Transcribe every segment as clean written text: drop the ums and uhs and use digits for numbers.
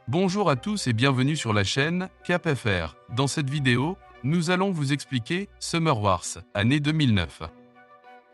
Bonjour à tous et bienvenue sur la chaîne CapFR. Dans cette vidéo, nous allons vous expliquer Summer Wars, année 2009.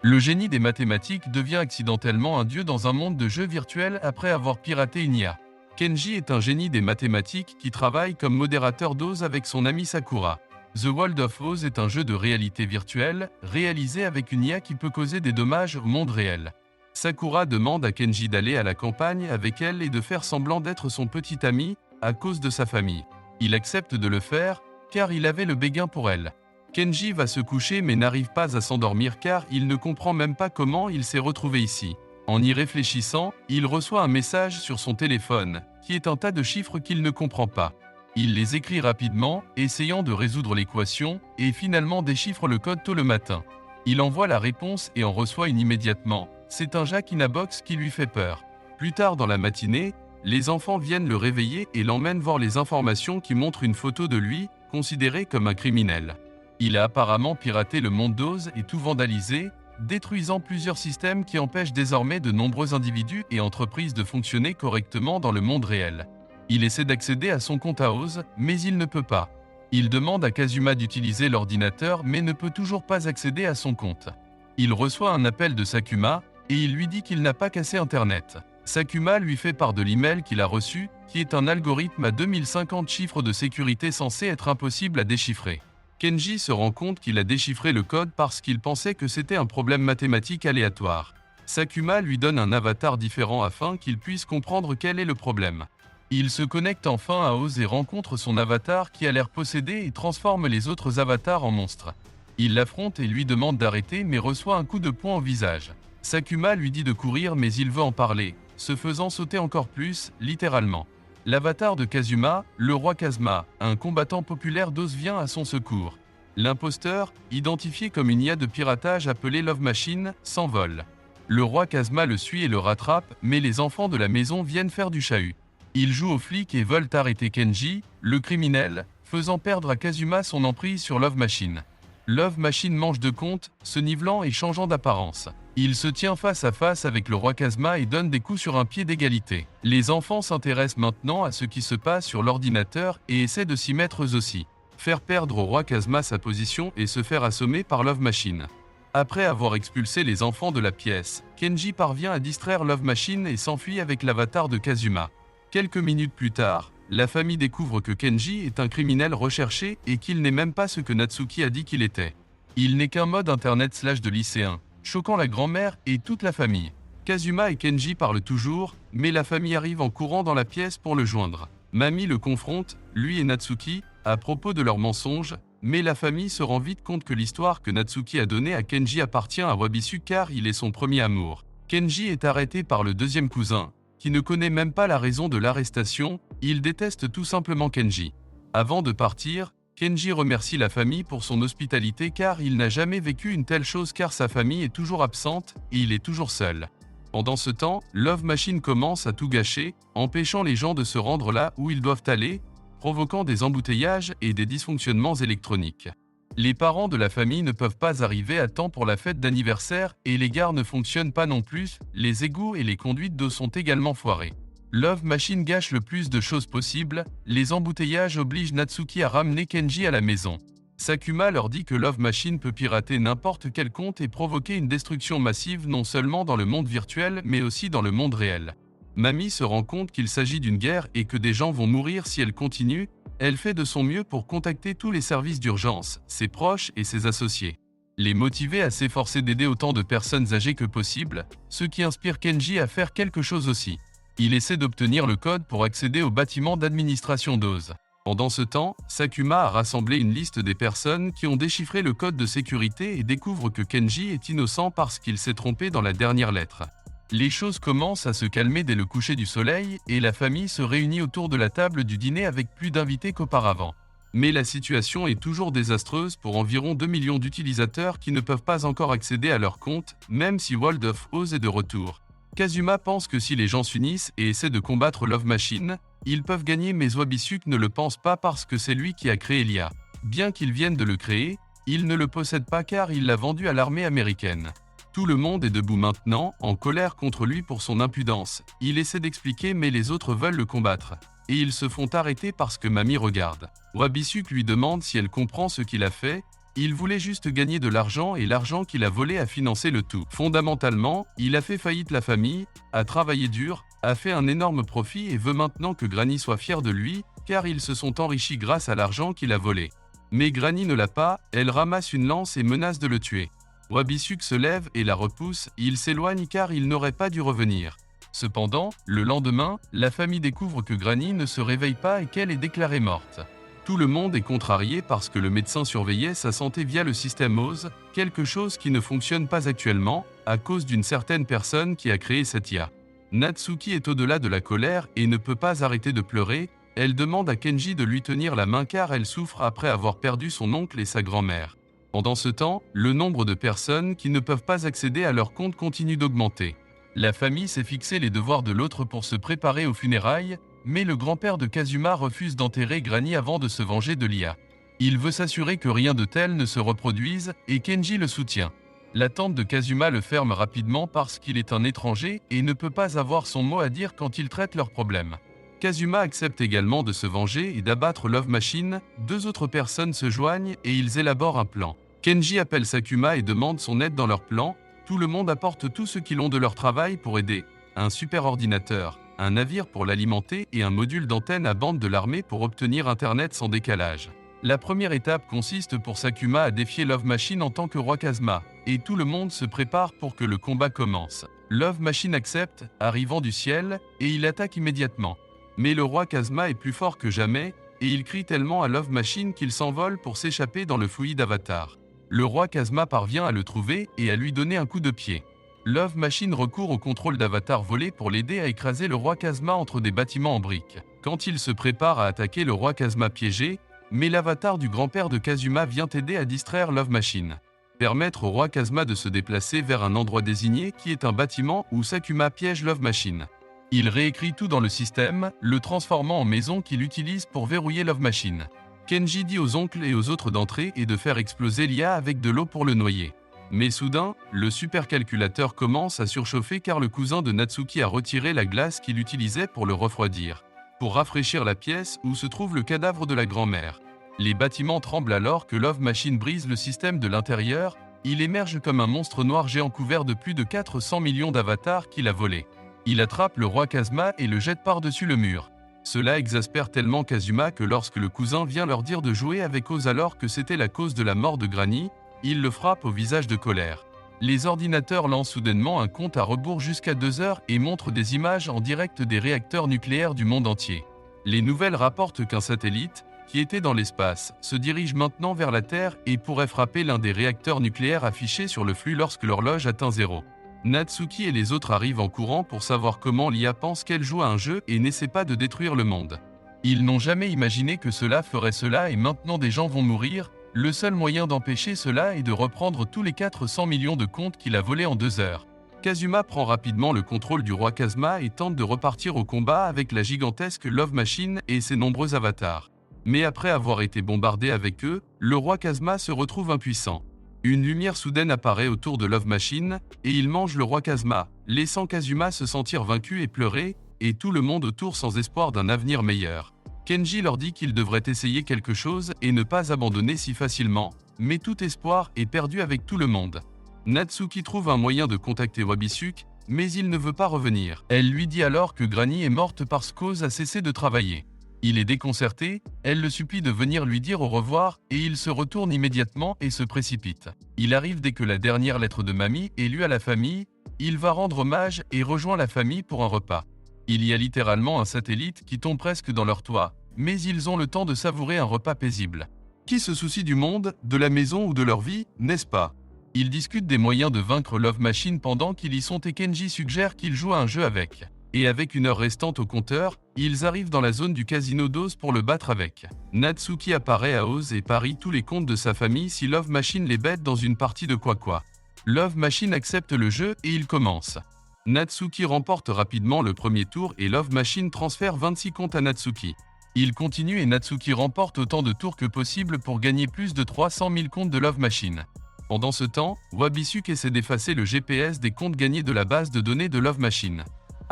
Le génie des mathématiques devient accidentellement un dieu dans un monde de jeux virtuels après avoir piraté une IA. Kenji est un génie des mathématiques qui travaille comme modérateur d'Oz avec son ami Sakura. The World of Oz est un jeu de réalité virtuelle, réalisé avec une IA qui peut causer des dommages au monde réel. Sakura demande à Kenji d'aller à la campagne avec elle et de faire semblant d'être son petit ami, à cause de sa famille. Il accepte de le faire, car il avait le béguin pour elle. Kenji va se coucher mais n'arrive pas à s'endormir car il ne comprend même pas comment il s'est retrouvé ici. En y réfléchissant, il reçoit un message sur son téléphone, qui est un tas de chiffres qu'il ne comprend pas. Il les écrit rapidement, essayant de résoudre l'équation, et finalement déchiffre le code tôt le matin. Il envoie la réponse et en reçoit une immédiatement. C'est un Jack in a Box qui lui fait peur. Plus tard dans la matinée, les enfants viennent le réveiller et l'emmènent voir les informations qui montrent une photo de lui, considéré comme un criminel. Il a apparemment piraté le monde d'Oz et tout vandalisé, détruisant plusieurs systèmes qui empêchent désormais de nombreux individus et entreprises de fonctionner correctement dans le monde réel. Il essaie d'accéder à son compte à Oz, mais il ne peut pas. Il demande à Kazuma d'utiliser l'ordinateur mais ne peut toujours pas accéder à son compte. Il reçoit un appel de Sakuma, et il lui dit qu'il n'a pas cassé Internet. Sakuma lui fait part de l'email qu'il a reçu, qui est un algorithme à 2050 chiffres de sécurité censé être impossible à déchiffrer. Kenji se rend compte qu'il a déchiffré le code parce qu'il pensait que c'était un problème mathématique aléatoire. Sakuma lui donne un avatar différent afin qu'il puisse comprendre quel est le problème. Il se connecte enfin à Oz et rencontre son avatar qui a l'air possédé et transforme les autres avatars en monstres. Il l'affronte et lui demande d'arrêter mais reçoit un coup de poing au visage. Sakuma lui dit de courir mais il veut en parler, se faisant sauter encore plus, littéralement. L'avatar de Kazuma, le roi Kazma, un combattant populaire d'Oz vient à son secours. L'imposteur, identifié comme une IA de piratage appelée Love Machine, s'envole. Le roi Kazma le suit et le rattrape, mais les enfants de la maison viennent faire du chahut. Ils jouent aux flics et veulent arrêter Kenji, le criminel, faisant perdre à Kazuma son emprise sur Love Machine. Love Machine mange de compte, se nivelant et changeant d'apparence. Il se tient face à face avec le roi Kazma et donne des coups sur un pied d'égalité. Les enfants s'intéressent maintenant à ce qui se passe sur l'ordinateur et essaient de s'y mettre eux aussi. Faire perdre au roi Kazma sa position et se faire assommer par Love Machine. Après avoir expulsé les enfants de la pièce, Kenji parvient à distraire Love Machine et s'enfuit avec l'avatar de Kazuma. Quelques minutes plus tard, la famille découvre que Kenji est un criminel recherché et qu'il n'est même pas ce que Natsuki a dit qu'il était. Il n'est qu'un mode internet / de lycéen, choquant la grand-mère et toute la famille. Kazuma et Kenji parlent toujours, mais la famille arrive en courant dans la pièce pour le joindre. Mami le confronte, lui et Natsuki, à propos de leurs mensonges, mais la famille se rend vite compte que l'histoire que Natsuki a donnée à Kenji appartient à Wabisu car il est son premier amour. Kenji est arrêté par le deuxième cousin, qui ne connaît même pas la raison de l'arrestation, il déteste tout simplement Kenji. Avant de partir, Kenji remercie la famille pour son hospitalité car il n'a jamais vécu une telle chose car sa famille est toujours absente et il est toujours seul. Pendant ce temps, Love Machine commence à tout gâcher, empêchant les gens de se rendre là où ils doivent aller, provoquant des embouteillages et des dysfonctionnements électroniques. Les parents de la famille ne peuvent pas arriver à temps pour la fête d'anniversaire et les gares ne fonctionnent pas non plus, les égouts et les conduites d'eau sont également foirés. Love Machine gâche le plus de choses possibles, les embouteillages obligent Natsuki à ramener Kenji à la maison. Sakuma leur dit que Love Machine peut pirater n'importe quel compte et provoquer une destruction massive non seulement dans le monde virtuel mais aussi dans le monde réel. Mami se rend compte qu'il s'agit d'une guerre et que des gens vont mourir si elle continue. Elle fait de son mieux pour contacter tous les services d'urgence, ses proches et ses associés. Les motiver à s'efforcer d'aider autant de personnes âgées que possible, ce qui inspire Kenji à faire quelque chose aussi. Il essaie d'obtenir le code pour accéder au bâtiment d'administration d'Oz. Pendant ce temps, Sakuma a rassemblé une liste des personnes qui ont déchiffré le code de sécurité et découvre que Kenji est innocent parce qu'il s'est trompé dans la dernière lettre. Les choses commencent à se calmer dès le coucher du soleil et la famille se réunit autour de la table du dîner avec plus d'invités qu'auparavant. Mais la situation est toujours désastreuse pour environ 2 millions d'utilisateurs qui ne peuvent pas encore accéder à leur compte, même si World of Oz est de retour. Kazuma pense que si les gens s'unissent et essaient de combattre Love Machine, ils peuvent gagner mais Wabisuke ne le pense pas parce que c'est lui qui a créé l'IA. Bien qu'il vienne de le créer, il ne le possède pas car il l'a vendu à l'armée américaine. Tout le monde est debout maintenant, en colère contre lui pour son impudence. Il essaie d'expliquer mais les autres veulent le combattre. et ils se font arrêter parce que Mamie regarde. Wabisuk lui demande si elle comprend ce qu'il a fait. Il voulait juste gagner de l'argent et l'argent qu'il a volé a financé le tout. Fondamentalement, il a fait faillite la famille, a travaillé dur, a fait un énorme profit et veut maintenant que Granny soit fière de lui, car ils se sont enrichis grâce à l'argent qu'il a volé. Mais Granny ne l'a pas, elle ramasse une lance et menace de le tuer. Wabisuk se lève et la repousse, il s'éloigne car il n'aurait pas dû revenir. Cependant, le lendemain, la famille découvre que Granny ne se réveille pas et qu'elle est déclarée morte. Tout le monde est contrarié parce que le médecin surveillait sa santé via le système OZ, quelque chose qui ne fonctionne pas actuellement, à cause d'une certaine personne qui a créé cette IA. Natsuki est au-delà de la colère et ne peut pas arrêter de pleurer. Elle demande à Kenji de lui tenir la main car elle souffre après avoir perdu son oncle et sa grand-mère. Pendant ce temps, le nombre de personnes qui ne peuvent pas accéder à leur compte continue d'augmenter. La famille s'est fixé les devoirs de l'autre pour se préparer aux funérailles, mais le grand-père de Kazuma refuse d'enterrer Granny avant de se venger de l'IA. Il veut s'assurer que rien de tel ne se reproduise et Kenji le soutient. La tante de Kazuma le ferme rapidement parce qu'il est un étranger et ne peut pas avoir son mot à dire quand il traite leurs problèmes. Kazuma accepte également de se venger et d'abattre Love Machine, deux autres personnes se joignent et ils élaborent un plan. Kenji appelle Sakuma et demande son aide dans leur plan, tout le monde apporte tout ce qu'ils ont de leur travail pour aider. Un super ordinateur, un navire pour l'alimenter et un module d'antenne à bande de l'armée pour obtenir Internet sans décalage. La première étape consiste pour Sakuma à défier Love Machine en tant que roi Kazuma, et tout le monde se prépare pour que le combat commence. Love Machine accepte, arrivant du ciel, et il attaque immédiatement. Mais le roi Kazuma est plus fort que jamais, et il crie tellement à Love Machine qu'il s'envole pour s'échapper dans le fluide Avatar. Le roi Kazuma parvient à le trouver et à lui donner un coup de pied. Love Machine recourt au contrôle d'Avatar volé pour l'aider à écraser le roi Kazuma entre des bâtiments en briques. Quand il se prépare à attaquer le roi Kazuma piégé, mais l'avatar du grand-père de Kazuma vient aider à distraire Love Machine. Permettre au roi Kazuma de se déplacer vers un endroit désigné qui est un bâtiment où Sakuma piège Love Machine. Il réécrit tout dans le système, le transformant en maison qu'il utilise pour verrouiller Love Machine. Kenji dit aux oncles et aux autres d'entrer et de faire exploser l'IA avec de l'eau pour le noyer. Mais soudain, le supercalculateur commence à surchauffer car le cousin de Natsuki a retiré la glace qu'il utilisait pour le refroidir. Pour rafraîchir la pièce où se trouve le cadavre de la grand-mère. Les bâtiments tremblent alors que Love Machine brise le système de l'intérieur, il émerge comme un monstre noir géant couvert de plus de 400 millions d'avatars qu'il a volé. Il attrape le roi Kazuma et le jette par-dessus le mur. Cela exaspère tellement Kazuma que lorsque le cousin vient leur dire de jouer avec Oz alors que c'était la cause de la mort de Granny, il le frappe au visage de colère. Les ordinateurs lancent soudainement un compte à rebours jusqu'à 2 heures et montrent des images en direct des réacteurs nucléaires du monde entier. Les nouvelles rapportent qu'un satellite, qui était dans l'espace, se dirige maintenant vers la Terre et pourrait frapper l'un des réacteurs nucléaires affichés sur le flux lorsque l'horloge atteint 0. Natsuki et les autres arrivent en courant pour savoir comment l'IA pense qu'elle joue à un jeu et n'essaie pas de détruire le monde. Ils n'ont jamais imaginé que cela ferait cela et maintenant des gens vont mourir. Le seul moyen d'empêcher cela est de reprendre tous les 400 millions de comptes qu'il a volés en 2 heures. Kazuma prend rapidement le contrôle du roi Kazuma et tente de repartir au combat avec la gigantesque Love Machine et ses nombreux avatars. Mais après avoir été bombardé avec eux, le roi Kazuma se retrouve impuissant. Une lumière soudaine apparaît autour de Love Machine, et il mange le roi Kazuma, laissant Kazuma se sentir vaincu et pleurer, et tout le monde autour sans espoir d'un avenir meilleur. Kenji leur dit qu'ils devraient essayer quelque chose et ne pas abandonner si facilement, mais tout espoir est perdu avec tout le monde. Natsuki trouve un moyen de contacter Wabisuk, mais il ne veut pas revenir. Elle lui dit alors que Granny est morte parce qu'Oz a cessé de travailler. Il est déconcerté, elle le supplie de venir lui dire au revoir et il se retourne immédiatement et se précipite. Il arrive dès que la dernière lettre de Mamie est lue à la famille, il va rendre hommage et rejoint la famille pour un repas. Il y a littéralement un satellite qui tombe presque dans leur toit, mais ils ont le temps de savourer un repas paisible. Qui se soucie du monde, de la maison ou de leur vie, n'est-ce pas? Ils discutent des moyens de vaincre Love Machine pendant qu'ils y sont et Kenji suggère qu'ils jouent à un jeu avec. Et avec 1 heure restante au compteur, ils arrivent dans la zone du casino d'Oz pour le battre avec. Natsuki apparaît à Oz et parie tous les comptes de sa famille si Love Machine les bête dans une partie de quoi. Love Machine accepte le jeu et il commence. Natsuki remporte rapidement le premier tour et Love Machine transfère 26 comptes à Natsuki. Il continue et Natsuki remporte autant de tours que possible pour gagner plus de 300 000 comptes de Love Machine. Pendant ce temps, Wabisuk essaie d'effacer le GPS des comptes gagnés de la base de données de Love Machine.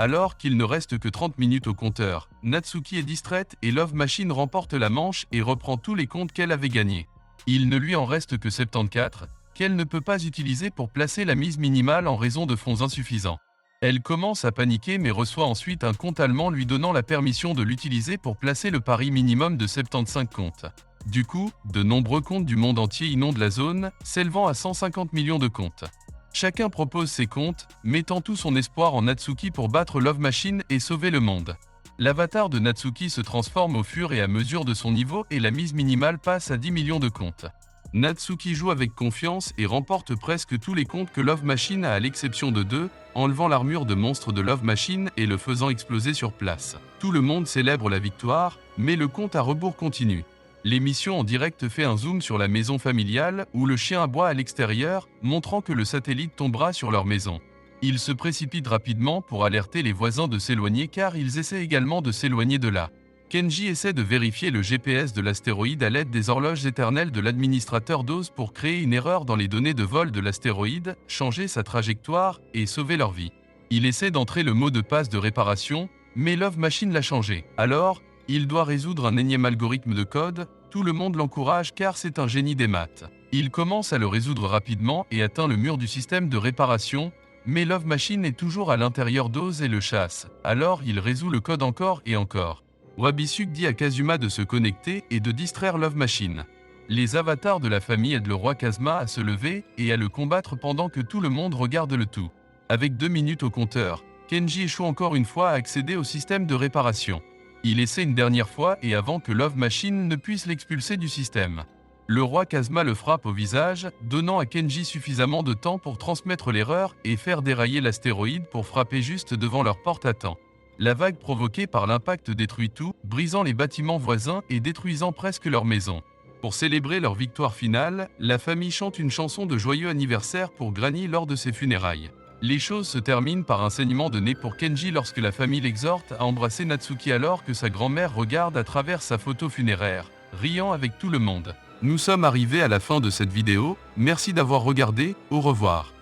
Alors qu'il ne reste que 30 minutes au compteur, Natsuki est distraite et Love Machine remporte la manche et reprend tous les comptes qu'elle avait gagnés. Il ne lui en reste que 74, qu'elle ne peut pas utiliser pour placer la mise minimale en raison de fonds insuffisants. Elle commence à paniquer mais reçoit ensuite un compte allemand lui donnant la permission de l'utiliser pour placer le pari minimum de 75 comptes. Du coup, de nombreux comptes du monde entier inondent la zone, s'élevant à 150 millions de comptes. Chacun propose ses comptes, mettant tout son espoir en Natsuki pour battre Love Machine et sauver le monde. L'avatar de Natsuki se transforme au fur et à mesure de son niveau et la mise minimale passe à 10 millions de comptes. Natsuki joue avec confiance et remporte presque tous les comptes que Love Machine a à l'exception de 2, enlevant l'armure de monstre de Love Machine et le faisant exploser sur place. Tout le monde célèbre la victoire, mais le compte à rebours continue. L'émission en direct fait un zoom sur la maison familiale où le chien aboie à l'extérieur, montrant que le satellite tombera sur leur maison. Ils se précipitent rapidement pour alerter les voisins de s'éloigner car ils essaient également de s'éloigner de là. Kenji essaie de vérifier le GPS de l'astéroïde à l'aide des horloges éternelles de l'administrateur d'Oz pour créer une erreur dans les données de vol de l'astéroïde, changer sa trajectoire et sauver leur vie. Il essaie d'entrer le mot de passe de réparation, mais Love Machine l'a changé. Alors, il doit résoudre un énième algorithme de code, tout le monde l'encourage car c'est un génie des maths. Il commence à le résoudre rapidement et atteint le mur du système de réparation, mais Love Machine est toujours à l'intérieur d'Oz et le chasse, alors il résout le code encore et encore. Wabisuk dit à Kazuma de se connecter et de distraire Love Machine. Les avatars de la famille aident le roi Kazuma à se lever et à le combattre pendant que tout le monde regarde le tout. Avec 2 minutes au compteur, Kenji échoue encore une fois à accéder au système de réparation. Il essaie une dernière fois et avant que Love Machine ne puisse l'expulser du système. Le roi Kazuma le frappe au visage, donnant à Kenji suffisamment de temps pour transmettre l'erreur et faire dérailler l'astéroïde pour frapper juste devant leur porte à temps. La vague provoquée par l'impact détruit tout, brisant les bâtiments voisins et détruisant presque leur maison. Pour célébrer leur victoire finale, la famille chante une chanson de joyeux anniversaire pour Granny lors de ses funérailles. Les choses se terminent par un saignement de nez pour Kenji lorsque la famille l'exhorte à embrasser Natsuki alors que sa grand-mère regarde à travers sa photo funéraire, riant avec tout le monde. Nous sommes arrivés à la fin de cette vidéo, merci d'avoir regardé, au revoir.